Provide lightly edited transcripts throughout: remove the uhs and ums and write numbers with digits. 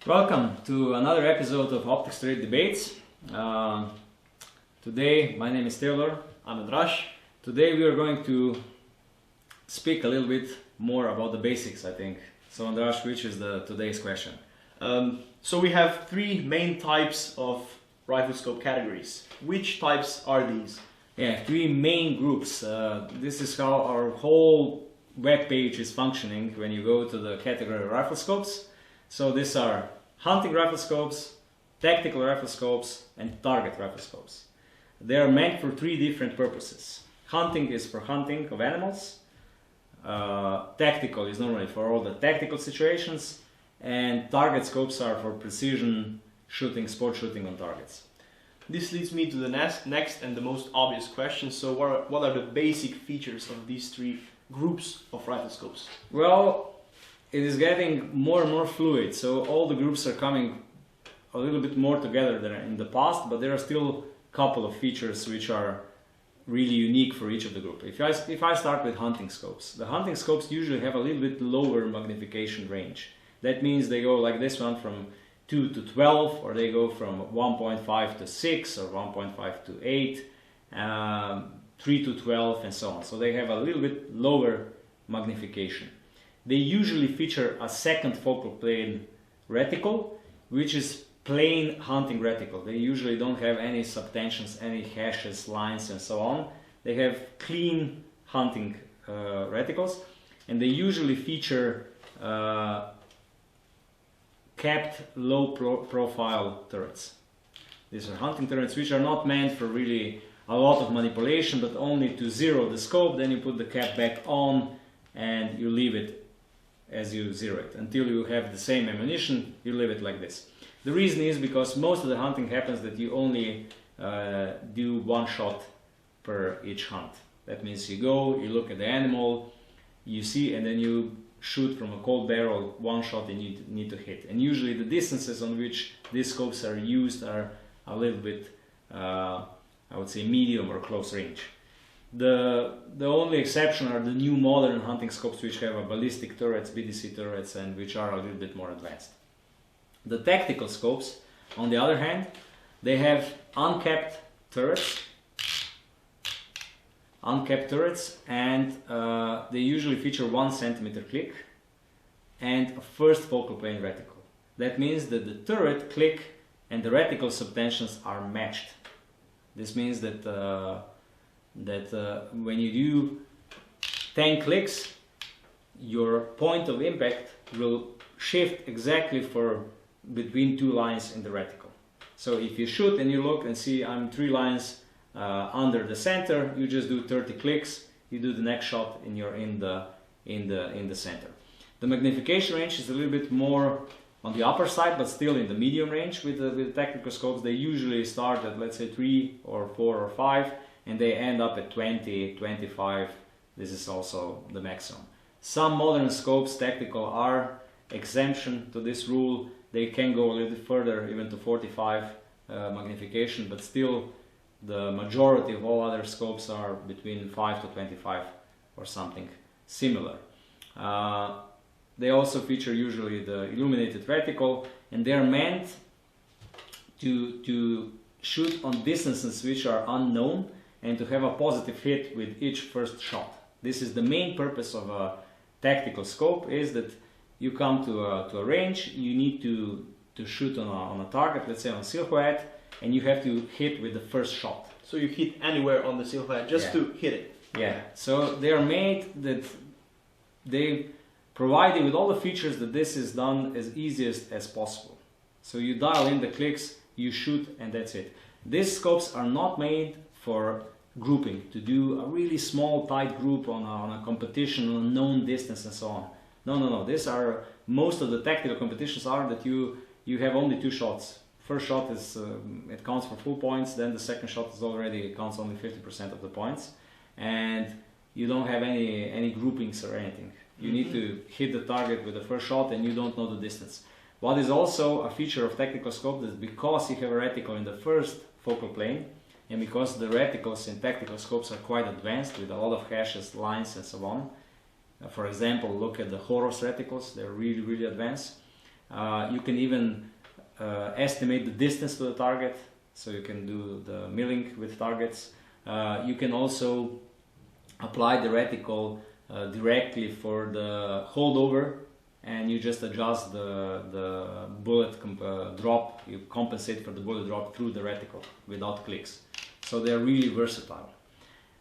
Welcome to another episode of Optics Trade Debates. Today, my name is Taylor. I'm Andrash. Today we are going to speak a little bit more about the basics, I think. So Andrash, which is today's question? So we have three main types of riflescope categories. Which types are these? Yeah, three main groups. This is how our whole web page is functioning when you go to the category of riflescopes. So these are hunting riflescopes, tactical riflescopes, and target riflescopes. They are meant for three different purposes. Hunting is for hunting of animals. Tactical is normally for all the tactical situations. And target scopes are for precision shooting, sport shooting on targets. This leads me to the next and the most obvious question. So what are the basic features of these three groups of riflescopes? Well, it is getting more and more fluid, so all the groups are coming a little bit more together than in the past, but there are still a couple of features which are really unique for each of the group. If I start with hunting scopes, the hunting scopes usually have a little bit lower magnification range. That means they go like this one from 2 to 12, or they go from 1.5 to 6, or 1.5 to 8, 3 to 12, and so on. So they have a little bit lower magnification. They usually feature a second focal plane reticle, which is plain hunting reticle. They usually don't have any subtensions, any hashes, lines, and so on. They have clean hunting reticles, and they usually feature capped low profile turrets. These are hunting turrets which are not meant for really a lot of manipulation, but only to zero the scope. Then you put the cap back on and you leave it as you zero it. Until you have the same ammunition, you leave it like this. The reason is because most of the hunting happens that you only do one shot per each hunt. That means you go, you look at the animal, you see, and then you shoot from a cold barrel one shot and you need to hit. And usually the distances on which these scopes are used are a little bit, I would say, medium or close range. The only exception are the new modern hunting scopes which have a ballistic turrets, BDC turrets, and which are a little bit more advanced. The tactical scopes, on the other hand, they have uncapped turrets, and they usually feature 1 centimeter click and a first focal plane reticle. That means that the turret click and the reticle subtensions are matched. This means that when you do 10 clicks, your point of impact will shift exactly for between 2 lines in the reticle. So if you shoot and you look and see I'm 3 lines under the center, you just do 30 clicks. You do the next shot and you're in the center. The magnification range is a little bit more on the upper side, but still in the medium range with the tactical scopes. They usually start at, let's say, 3 or 4 or 5, and they end up at 20, 25. This is also the maximum. Some modern scopes, tactical, are exemption to this rule. They can go a little bit further, even to 45 magnification, but still the majority of all other scopes are between 5 to 25 or something similar. They also feature usually the illuminated reticle, and they are meant to shoot on distances which are unknown and to have a positive hit with each first shot. This is the main purpose of a tactical scope, is that you come to a range, you need to shoot on a target, let's say on silhouette, and you have to hit with the first shot. So you hit anywhere on the silhouette just to hit it. Yeah, so they are made that they provide you with all the features that this is done as easiest as possible. So you dial in the clicks, you shoot, and that's it. These scopes are not made for grouping, to do a really small tight group on a competition on a known distance and so on. No. These are, most of the tactical competitions are that you have only 2 shots. First shot is it counts for full points, then the second shot is it counts only 50% of the points, and you don't have any groupings or anything. You need to hit the target with the first shot and you don't know the distance. What is also a feature of tactical scope is because you have a reticle in the first focal plane, and because the reticles in tactical scopes are quite advanced with a lot of hashes, lines, and so on. For example, look at the Horus reticles, they're really, really advanced. You can even estimate the distance to the target, so you can do the milling with targets. You can also apply the reticle directly for the holdover, and you just adjust the bullet drop. You compensate for the bullet drop through the reticle without clicks. So they're really versatile.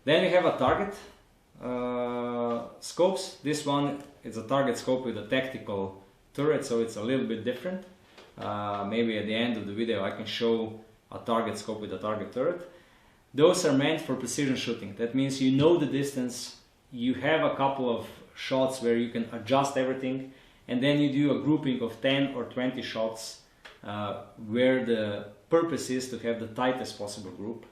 Then we have a target scopes. This one is a target scope with a tactical turret, so it's a little bit different. Maybe at the end of the video I can show a target scope with a target turret. Those are meant for precision shooting. That means you know the distance, you have a couple of shots where you can adjust everything, and then you do a grouping of 10 or 20 shots where the purpose is to have the tightest possible group,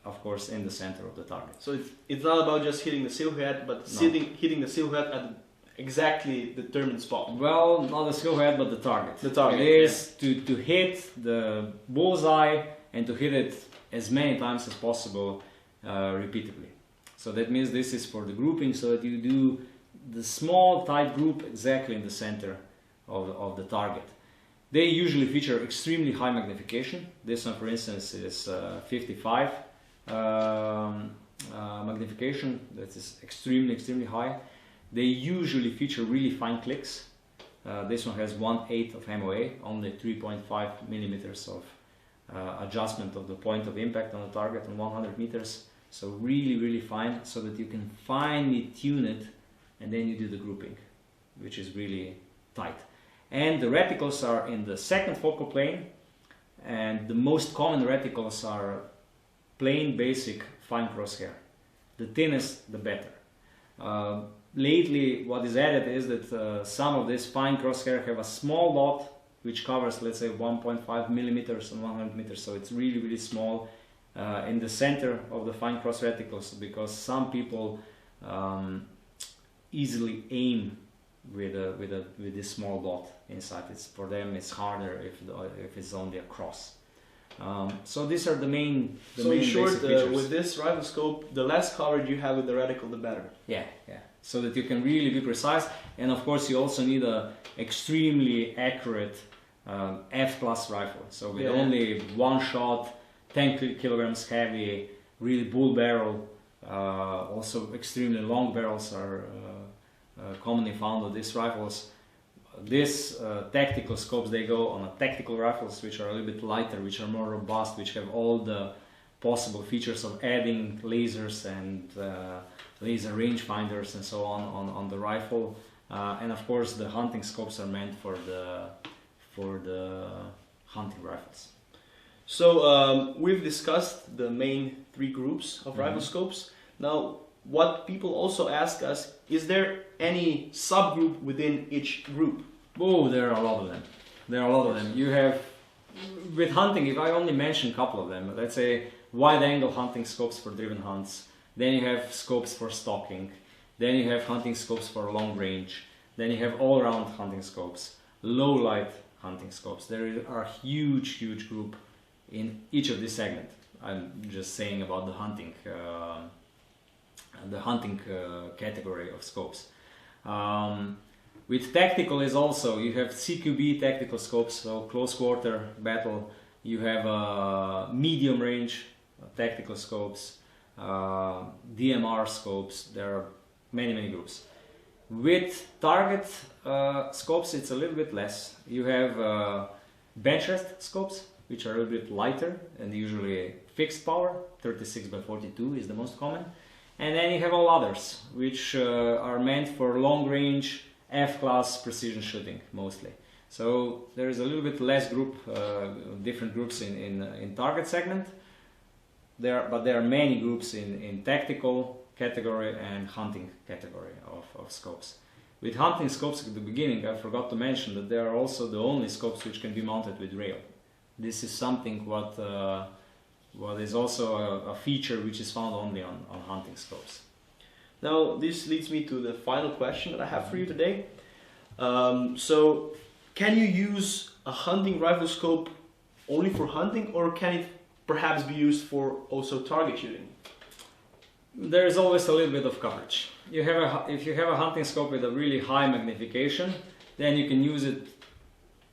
of course, in the center of the target. So it's not about just hitting the silhouette, but hitting the silhouette at the exactly determined spot. Well, not the silhouette, but the target. The target. It is to hit the bullseye and to hit it as many times as possible repeatedly. So that means this is for the grouping, so that you do the small tight group exactly in the center of the target. They usually feature extremely high magnification. This one, for instance, is 55 magnification. That is extremely high. They usually feature really fine clicks. This one has 1/8 of MOA, only 3.5 millimeters of adjustment of the point of impact on the target on 100 meters. So really fine, so that you can finely tune it, and then you do the grouping, which is really tight. And the reticles are in the second focal plane, and the most common reticles are plain basic fine crosshair. The thinnest, the better. Lately, what is added is that some of this fine crosshair have a small dot which covers, let's say, 1.5 millimeters on 100 meters, so it's really small in the center of the fine cross reticles, because some people easily aim with this small dot inside. For them it's harder if it's only a cross. So these are the main. So in short, with this rifle scope, the less coverage you have with the reticle, the better. Yeah. So that you can really be precise, and of course you also need a extremely accurate F-class rifle. So with only one shot, 10 kilograms heavy, really bull barrel. Also extremely long barrels are commonly found on these rifles. These tactical scopes, they go on a tactical rifles, which are a little bit lighter, which are more robust, which have all the possible features of adding lasers and laser rangefinders and so on the rifle. And of course the hunting scopes are meant for the hunting rifles. So we've discussed the main three groups of rifle scopes. Now, what people also ask us, is there any subgroup within each group? Oh, there are a lot of them. You have, with hunting, if I only mention a couple of them, let's say wide angle hunting scopes for driven hunts, then you have scopes for stalking, then you have hunting scopes for long range, then you have all round hunting scopes, low light hunting scopes. There are a huge group in each of these segments. I'm just saying about the hunting category of scopes. With tactical is also, you have CQB tactical scopes, so close quarter battle. You have medium range tactical scopes, DMR scopes. There are many groups. With target scopes, it's a little bit less. You have bench rest scopes, which are a little bit lighter and usually fixed power. 36 by 42 is the most common. And then you have all others, which are meant for long range F-class precision shooting mostly. So there is a little bit less group, different groups in target segment. But there are many groups in tactical category and hunting category of scopes. With hunting scopes at the beginning, I forgot to mention that they are also the only scopes which can be mounted with rail. This is something what is also a feature which is found only on hunting scopes. Now this leads me to the final question that I have for you today. So can you use a hunting rifle scope only for hunting, or can it perhaps be used for also target shooting? There is always a little bit of coverage. If you have a hunting scope with a really high magnification, then you can use it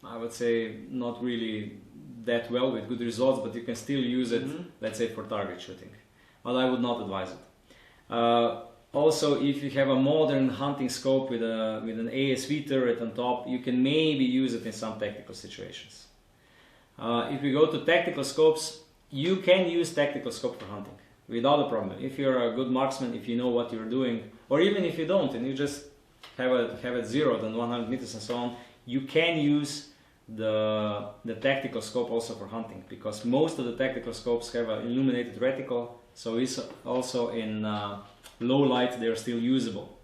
I would say not really that well with good results, but you can still use it, let's say, for target shooting. But I would not advise it. Also, if you have a modern hunting scope with an ASV turret on top, you can maybe use it in some tactical situations. If we go to tactical scopes, you can use tactical scope for hunting without a problem. If you're a good marksman, if you know what you're doing, or even if you don't and you just have it zeroed on 100 meters and so on, you can use the tactical scope also for hunting, because most of the tactical scopes have an illuminated reticle, so it's also in low light they're still usable.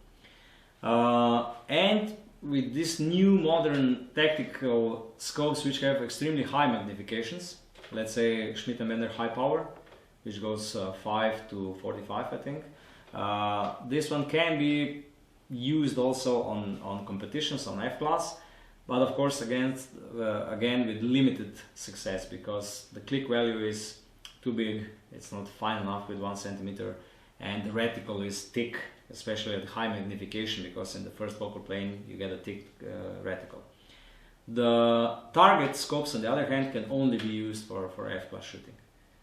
And with these new modern tactical scopes which have extremely high magnifications, let's say Schmidt & Bender high power, which goes 5 to 45 I think, this one can be used also on competitions on F-class, but of course again with limited success, because the click value is too big, it's not fine enough with 1 centimeter, and the reticle is thick, especially at high magnification, because in the first focal plane you get a thick reticle. The target scopes on the other hand can only be used for F-class shooting,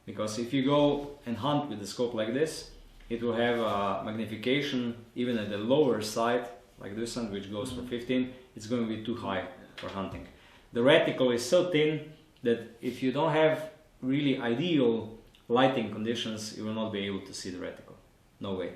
because if you go and hunt with a scope like this, it will have a magnification even at the lower side, like this one, which goes for 15, it's going to be too high for hunting. The reticle is so thin that if you don't have really ideal lighting conditions, you will not be able to see the reticle. No way.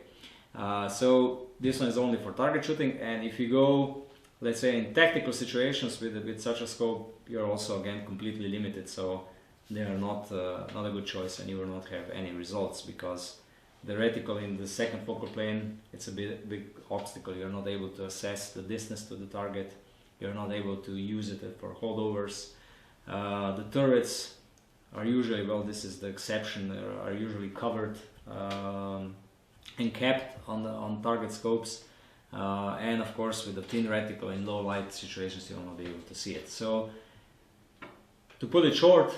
So this one is only for target shooting, and if you go, let's say, in tactical situations with such a scope, you're also again completely limited, so they are not a good choice, and you will not have any results, because the reticle in the second focal plane, it's a big obstacle. You're not able to assess the distance to the target, you're not able to use it for holdovers. The turrets are usually, well, this is the exception, are usually covered and kept on target scopes, and of course with the thin reticle in low light situations you will not be able to see it. So to put it short,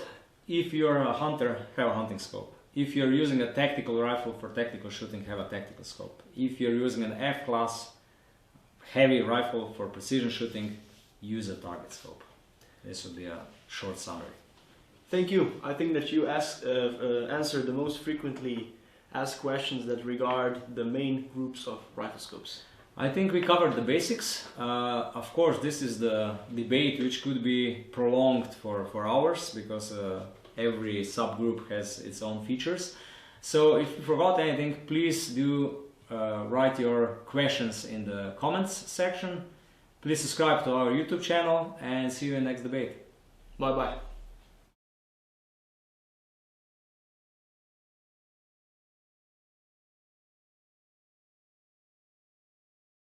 if you're a hunter, have a hunting scope. If you're using a tactical rifle for tactical shooting, have a tactical scope. If you're using an F-class heavy rifle for precision shooting, use a target scope. This would be a short summary. Thank you. I think that you answered the most frequently asked questions that regard the main groups of rifle scopes. I think we covered the basics. Of course, this is the debate which could be prolonged for hours, because every subgroup has its own features. So if you forgot anything, please do write your questions in the comments section. Please subscribe to our YouTube channel, and see you in the next debate. Bye bye.